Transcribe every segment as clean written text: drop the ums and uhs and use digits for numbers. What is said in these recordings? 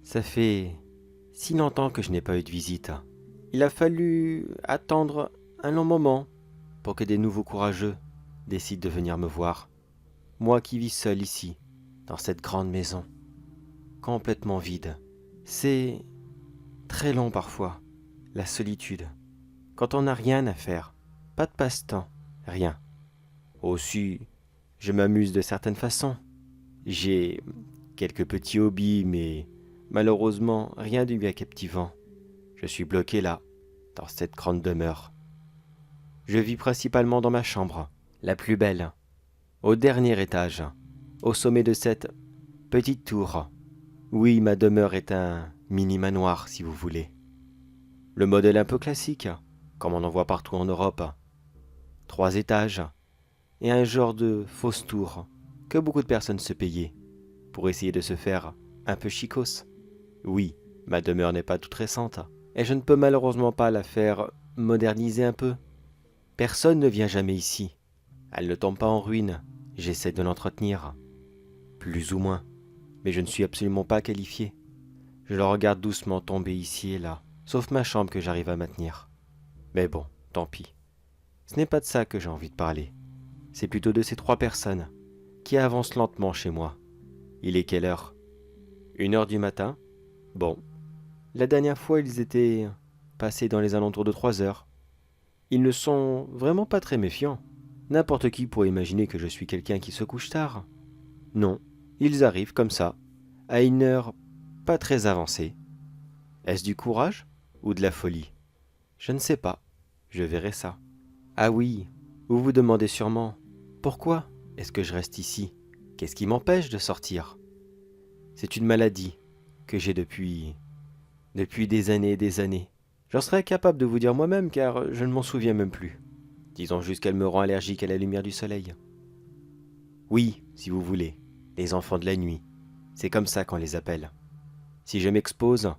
Ça fait si longtemps que je n'ai pas eu de visite. Il a fallu attendre un long moment pour que des nouveaux courageux décident de venir me voir. Moi qui vis seul ici, dans cette grande maison, complètement vide. C'est très long parfois, la solitude. Quand on n'a rien à faire, pas de passe-temps, rien. Aussi, je m'amuse de certaines façons. J'ai quelques petits hobbies, mais malheureusement rien de bien captivant. Je suis bloqué là, dans cette grande demeure. Je vis principalement dans ma chambre, la plus belle, au dernier étage, au sommet de cette petite tour. Oui, ma demeure est un mini-manoir, si vous voulez. Le modèle un peu classique, comme on en voit partout en Europe. 3 étages et un genre de fausse tour que beaucoup de personnes se payaient pour essayer de se faire un peu chicos. Oui, ma demeure n'est pas toute récente et je ne peux malheureusement pas la faire moderniser un peu. Personne ne vient jamais ici. Elle ne tombe pas en ruine. J'essaie de l'entretenir. Plus ou moins. Mais je ne suis absolument pas qualifié. Je le regarde doucement tomber ici et là, sauf ma chambre que j'arrive à maintenir. Mais bon, tant pis. Ce n'est pas de ça que j'ai envie de parler. C'est plutôt de ces 3 personnes qui avancent lentement chez moi. Il est quelle heure? 1 heure du matin? Bon. La dernière fois, ils étaient passés dans les alentours de 3 heures. Ils ne sont vraiment pas très méfiants. N'importe qui pourrait imaginer que je suis quelqu'un qui se couche tard. Non, ils arrivent comme ça, à 1 heure pas très avancée. Est-ce du courage ou de la folie? Je ne sais pas. Je verrai ça. Ah oui, vous vous demandez sûrement, pourquoi est-ce que je reste ici? Qu'est-ce qui m'empêche de sortir? C'est une maladie que j'ai depuis des années et des années. J'en serais incapable de vous dire moi-même car je ne m'en souviens même plus. Disons juste qu'elle me rend allergique à la lumière du soleil. Oui, si vous voulez, les enfants de la nuit. C'est comme ça qu'on les appelle. Si je m'expose,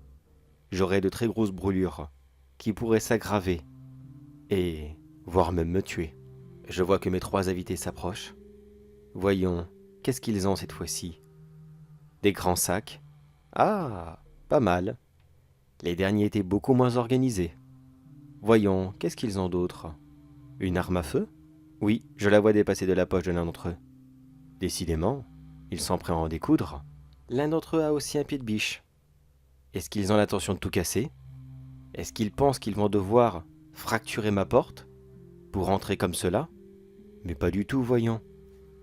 j'aurai de très grosses brûlures qui pourraient s'aggraver et voire même me tuer. Je vois que mes 3 invités s'approchent. Voyons, qu'est-ce qu'ils ont cette fois-ci? Des grands sacs? Ah, pas mal. Les derniers étaient beaucoup moins organisés. Voyons, qu'est-ce qu'ils ont d'autre? Une arme à feu? Oui, je la vois dépasser de la poche de l'un d'entre eux. Décidément, ils sont prêts à en découdre. L'un d'entre eux a aussi un pied de biche. Est-ce qu'ils ont l'intention de tout casser? Est-ce qu'ils pensent qu'ils vont devoir fracturer ma porte pour entrer comme cela? Mais pas du tout, voyons.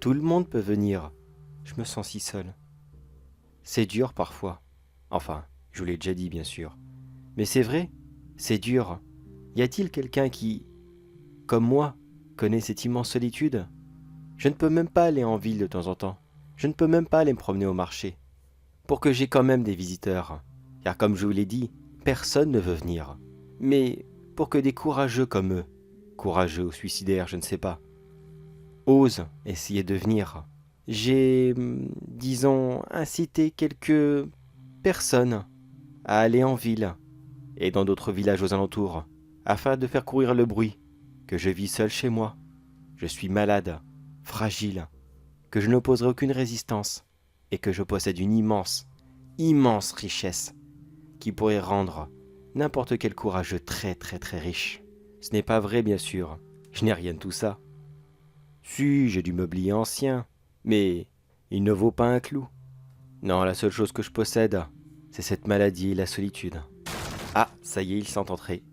Tout le monde peut venir. Je me sens si seul. C'est dur parfois. Enfin, je vous l'ai déjà dit bien sûr. Mais c'est vrai, c'est dur. Y a-t-il quelqu'un qui, comme moi, connaît cette immense solitude? Je ne peux même pas aller en ville de temps en temps. Je ne peux même pas aller me promener au marché. Pour que j'ai quand même des visiteurs. Car comme je vous l'ai dit, personne ne veut venir. Mais pour que des courageux comme eux, courageux ou suicidaires, je ne sais pas, osent essayer de venir, j'ai, disons, incité quelques personnes à aller en ville et dans d'autres villages aux alentours, afin de faire courir le bruit que je vis seul chez moi. Je suis malade, fragile, que je n'opposerai aucune résistance et que je possède une immense, immense richesse qui pourrait rendre n'importe quel courageux très très très riche. Ce n'est pas vrai bien sûr, je n'ai rien de tout ça. Si, j'ai du mobilier ancien, mais il ne vaut pas un clou. Non, la seule chose que je possède, c'est cette maladie et la solitude. Ah, ça y est, ils sont entrés.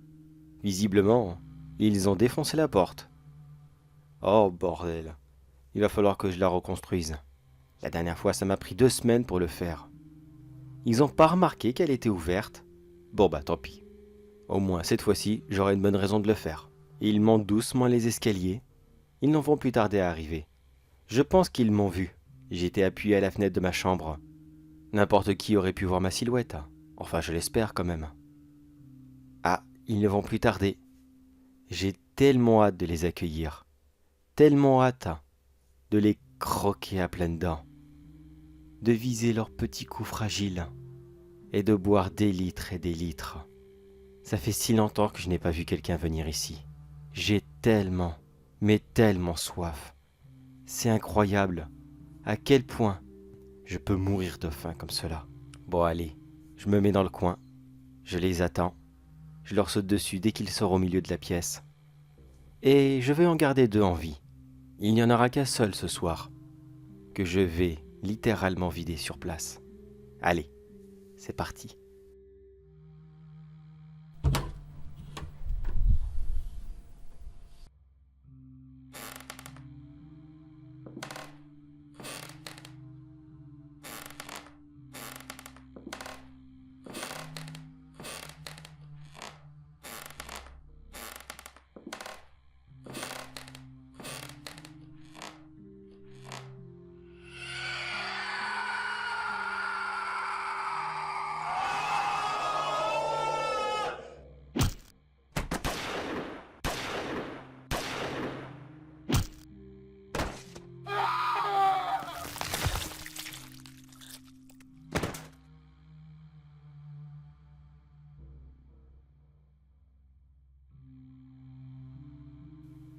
Visiblement, ils ont défoncé la porte. Oh bordel, il va falloir que je la reconstruise. La dernière fois, ça m'a pris 2 semaines pour le faire. Ils ont pas remarqué qu'elle était ouverte. Bon bah tant pis. Au moins, cette fois-ci, j'aurai une bonne raison de le faire. Ils montent doucement les escaliers. Ils n'en vont plus tarder à arriver. Je pense qu'ils m'ont vu. J'étais appuyé à la fenêtre de ma chambre. N'importe qui aurait pu voir ma silhouette. Enfin, je l'espère quand même. Ah, ils ne vont plus tarder. J'ai tellement hâte de les accueillir. Tellement hâte de les croquer à pleines dents. De viser leurs petits coups fragiles. Et de boire des litres et des litres. Ça fait si longtemps que je n'ai pas vu quelqu'un venir ici. J'ai tellement, mais tellement soif. C'est incroyable à quel point je peux mourir de faim comme cela. Bon allez, je me mets dans le coin, je les attends, je leur saute dessus dès qu'ils sortent au milieu de la pièce. Et je vais en garder 2 en vie. Il n'y en aura qu'un seul ce soir, que je vais littéralement vider sur place. Allez, c'est parti.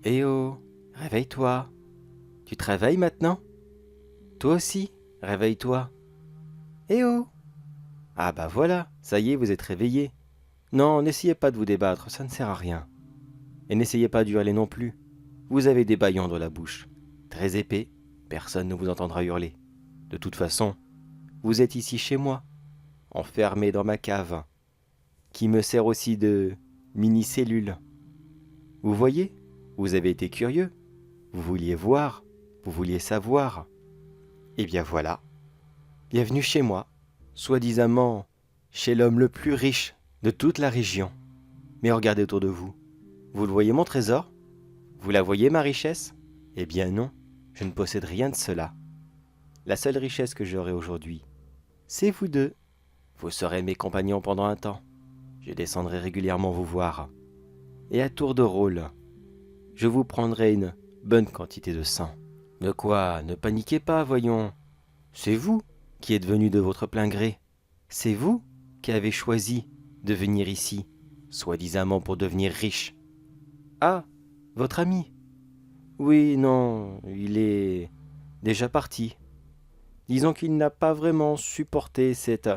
Eh oh, réveille-toi. Tu te réveilles maintenant? Toi aussi, réveille-toi. Eh oh! Ah bah voilà, ça y est, vous êtes réveillés. Non, n'essayez pas de vous débattre, ça ne sert à rien. Et n'essayez pas de hurler non plus. Vous avez des bâillons dans la bouche. Très épais, personne ne vous entendra hurler. De toute façon, vous êtes ici chez moi, enfermé dans ma cave, qui me sert aussi de mini-cellule. Vous voyez? Vous avez été curieux. Vous vouliez voir, vous vouliez savoir. Eh bien voilà, bienvenue chez moi, soi-disant chez l'homme le plus riche de toute la région. Mais regardez autour de vous. Vous le voyez mon trésor? Vous la voyez ma richesse? Eh bien non, je ne possède rien de cela. La seule richesse que j'aurai aujourd'hui, c'est vous deux. Vous serez mes compagnons pendant un temps. Je descendrai régulièrement vous voir. Et à tour de rôle, je vous prendrai une bonne quantité de sang. De quoi? Ne paniquez pas, voyons. C'est vous qui êtes venu de votre plein gré. C'est vous qui avez choisi de venir ici, soi-disant pour devenir riche. Ah, votre ami. Oui, non, il est déjà parti. Disons qu'il n'a pas vraiment supporté cette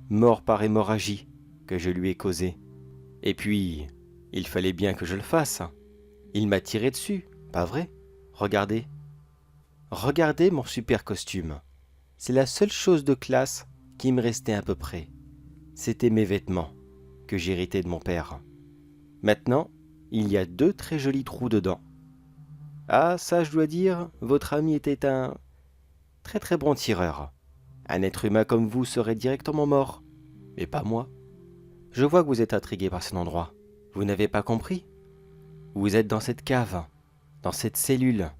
mort par hémorragie que je lui ai causée. Et puis, il fallait bien que je le fasse. Il m'a tiré dessus, pas vrai? Regardez. Regardez mon super costume. C'est la seule chose de classe qui me restait à peu près. C'était mes vêtements, que j'héritais de mon père. Maintenant, il y a 2 très jolis trous dedans. Ah, ça je dois dire, votre ami était un très très bon tireur. Un être humain comme vous serait directement mort, mais pas moi. Je vois que vous êtes intrigué par cet endroit. Vous n'avez pas compris? Vous êtes dans cette cave, dans cette cellule.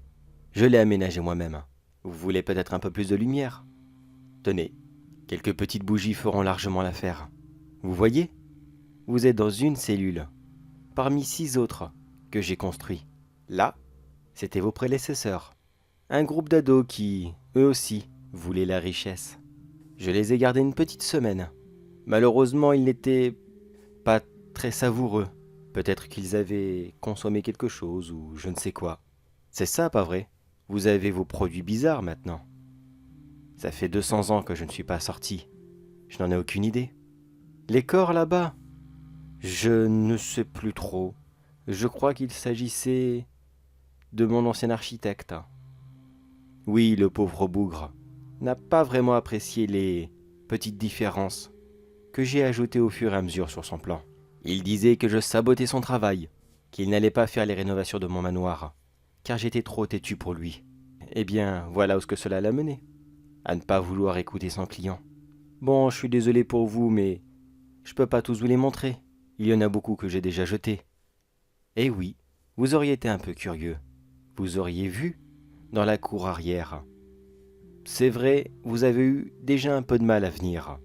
Je l'ai aménagée moi-même. Vous voulez peut-être un peu plus de lumière? Tenez, quelques petites bougies feront largement l'affaire. Vous voyez? Vous êtes dans une cellule, parmi 6 autres que j'ai construits. Là, c'étaient vos prédécesseurs. Un groupe d'ados qui, eux aussi, voulaient la richesse. Je les ai gardés une petite semaine. Malheureusement, ils n'étaient pas très savoureux. Peut-être qu'ils avaient consommé quelque chose ou je ne sais quoi. C'est ça, pas vrai? Vous avez vos produits bizarres maintenant. Ça fait 200 ans que je ne suis pas sorti. Je n'en ai aucune idée. Les corps là-bas? Je ne sais plus trop. Je crois qu'il s'agissait de mon ancien architecte. Oui, le pauvre bougre n'a pas vraiment apprécié les petites différences que j'ai ajoutées au fur et à mesure sur son plan. Il disait que je sabotais son travail, qu'il n'allait pas faire les rénovations de mon manoir, car j'étais trop têtu pour lui. Eh bien, voilà où ce que cela l'a mené, à ne pas vouloir écouter son client. Bon, je suis désolé pour vous, mais je peux pas tous vous les montrer. Il y en a beaucoup que j'ai déjà jetés. Eh oui, vous auriez été un peu curieux. Vous auriez vu dans la cour arrière. C'est vrai, vous avez eu déjà un peu de mal à venir.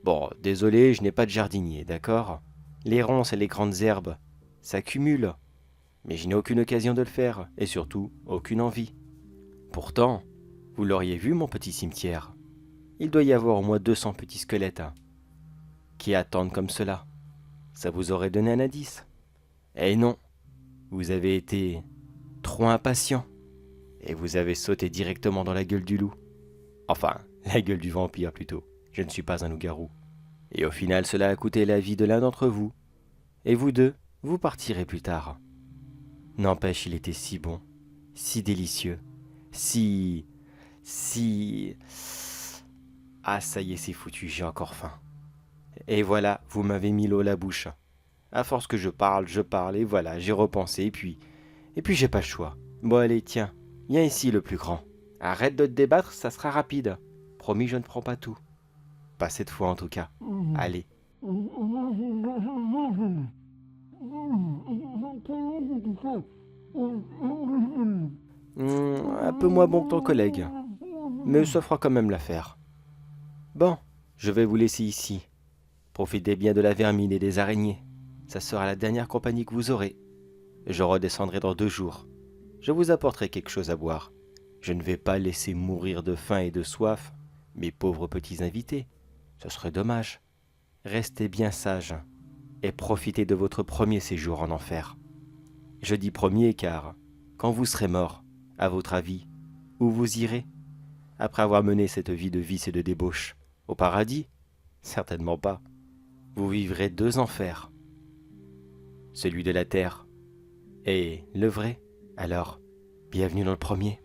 Bon, désolé, je n'ai pas de jardinier, d'accord? Les ronces et les grandes herbes s'accumulent, mais je n'ai aucune occasion de le faire, et surtout, aucune envie. Pourtant, vous l'auriez vu, mon petit cimetière. Il doit y avoir au moins 200 petits squelettes qui attendent comme cela. ça vous aurait donné un indice. Eh non, vous avez été trop impatient, et vous avez sauté directement dans la gueule du loup. Enfin, la gueule du vampire plutôt. Je ne suis pas un loup-garou. Et au final, cela a coûté la vie de l'un d'entre vous. Et vous deux, vous partirez plus tard. N'empêche, il était si bon, si délicieux, si... Ah, ça y est, c'est foutu, j'ai encore faim. Et voilà, vous m'avez mis l'eau à la bouche. À force que je parle, et voilà, j'ai repensé, et puis j'ai pas le choix. Bon allez, tiens, viens ici le plus grand. Arrête de te débattre, ça sera rapide. Promis, je ne prends pas tout. Pas cette fois en tout cas. Allez. Un peu moins bon que ton collègue, mais ça fera quand même l'affaire. Bon, je vais vous laisser ici. Profitez bien de la vermine et des araignées. Ça sera la dernière compagnie que vous aurez. Je redescendrai dans 2 jours. Je vous apporterai quelque chose à boire. Je ne vais pas laisser mourir de faim et de soif mes pauvres petits invités. Ce serait dommage. Restez bien sages et profitez de votre premier séjour en enfer. Je dis premier car, quand vous serez mort, à votre avis, où vous irez, après avoir mené cette vie de vice et de débauche? Au paradis? Certainement pas. Vous vivrez 2 enfers. Celui de la terre et le vrai. Alors, bienvenue dans le premier.